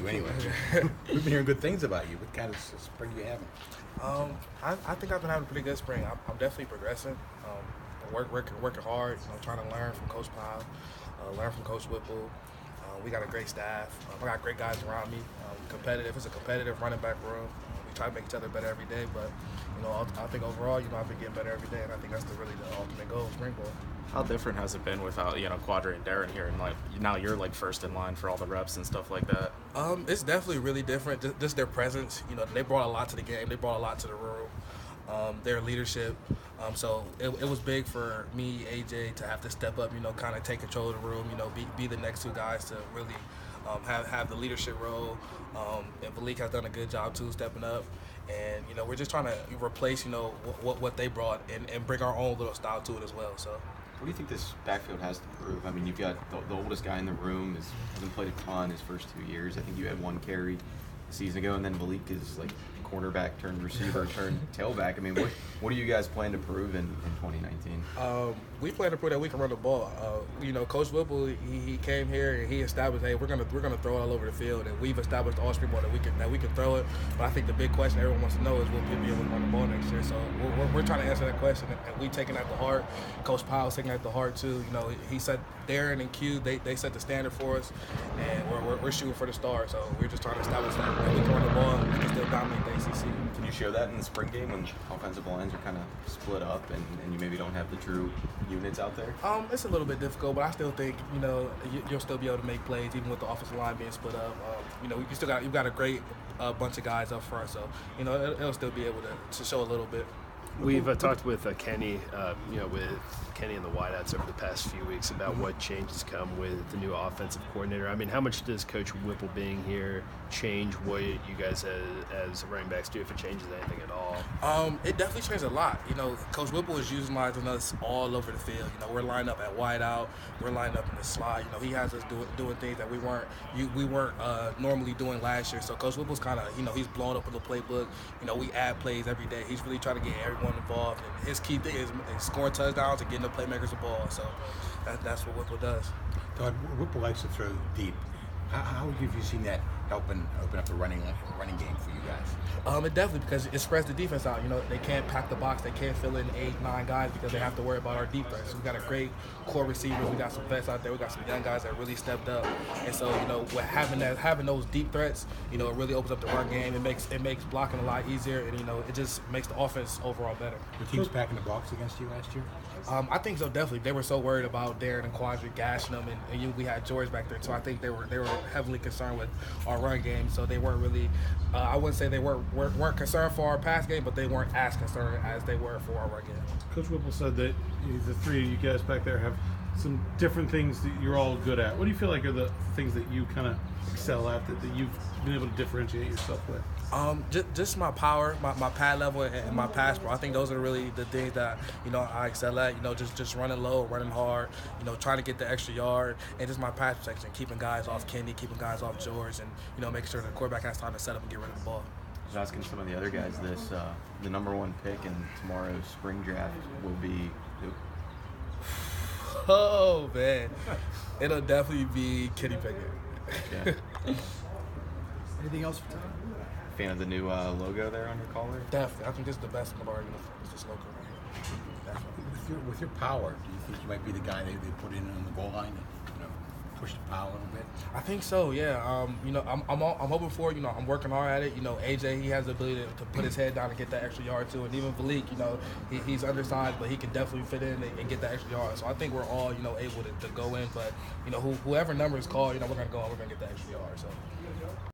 you anyway. We've been hearing good things about you. What kind of spring are you having? I think I've been having a pretty good spring. I'm definitely progressing. Working hard. Trying to learn from Coach Powell, learn from Coach Whipple. We got a great staff. I got great guys around me. Competitive. It's a competitive running back room. We try to make each other better every day. But I think overall, I've been getting better every day, and I think that's really the ultimate goal of spring ball. How different has it been without Quadri and Darren here, and now you're first in line for all the reps and stuff like that? It's definitely really different. Just their presence. They brought a lot to the game. They brought a lot to the room. Their leadership. So it was big for me, AJ, to have to step up. Kind of take control of the room. Be the next two guys to really have the leadership role. And Malik has done a good job too, stepping up. And we're just trying to replace what they brought and bring our own little style to it as well. So. What do you think this backfield has to prove? I mean, you've got the oldest guy in the room, hasn't played a ton his first 2 years. I think you had one carry a season ago, and then Malik is cornerback turned receiver turned tailback. I mean, what do you guys plan to prove in 2019? We plan to prove that we can run the ball. Coach Whipple, he came here and he established, hey, we're gonna throw it all over the field, and we've established all spring ball that we can throw it. But I think the big question everyone wants to know is will Pitt be able to run the ball next year? So we're trying to answer that question, and we taking that to heart. Coach Powell's taking that to heart too. He said Darren and Q, they set the standard for us, and we're shooting for the stars. So we're just trying to establish that we can run the ball and we can still dominate the ACC. Can you show that in the spring game when offensive lines are kind of split up and you maybe don't have the true units out there? It's a little bit difficult, but I still think you'll still be able to make plays even with the offensive line being split up. You've got a great bunch of guys up front, so it'll still be able to show a little bit. We've talked with Kenny, with Kenny and the wideouts over the past few weeks about what changes come with the new offensive coordinator. I mean, how much does Coach Whipple being here change what you guys as running backs do, if it changes anything at all? It definitely changed a lot. Coach Whipple is utilizing us all over the field. We're lined up at wideout, we're lined up in the slot. He has us doing things that we weren't normally doing last year. So Coach Whipple's kind of he's blown up with the playbook. We add plays every day. He's really trying to get everyone involved, and his key thing is scoring touchdowns and getting the playmakers the ball. So that's what Whipple does. Todd, Whipple likes to throw deep. How have you seen that open up the running game for you guys? It definitely, because it spreads the defense out. They can't pack the box. They can't fill in 8-9 guys because they have to worry about our deep threats. We got a great core receivers. We got some vets out there. We got some young guys that really stepped up. And so, with having those deep threats, it really opens up the run game. It makes blocking a lot easier, and it just makes the offense overall better. Were teams packing the box against you last year? I think so, definitely. They were so worried about Darren and Quadri gashing them, and we had George back there, so I think they were heavily concerned with our run game. So they weren't really. I wouldn't say they weren't concerned for our pass game, but they weren't as concerned as they were for our run game. Coach Whipple said that the three of you guys back there have some different things that you're all good at. What do you feel like are the things that you kind of excel at that you've been able to differentiate yourself with? Just my power, my pad level, and my pass pro. I think those are really the things that I excel at. Just running low, running hard. Trying to get the extra yard, and just my pass protection, keeping guys off Kenny, keeping guys off George, and making sure the quarterback has time to set up and get rid of the ball. I was asking some of the other guys this. The number one pick in tomorrow's spring draft will be who? Oh man, it'll definitely be Kenny Pickett. Yeah. Anything else for Todd? Fan of the new logo there on your collar? Definitely. I think this is the best of our uniform. It's this logo right here. Definitely. With your power, do you think you might be the guy they put in on the goal line to push the power a little bit? I think so. Yeah. I'm hoping for. I'm working hard at it. AJ, he has the ability to put his head down and get that extra yard too. And even Malik, he's undersized, but he can definitely fit in and get that extra yard. So I think we're all able to go in. But whoever number is called, we're gonna go and we're gonna get that extra yard. So.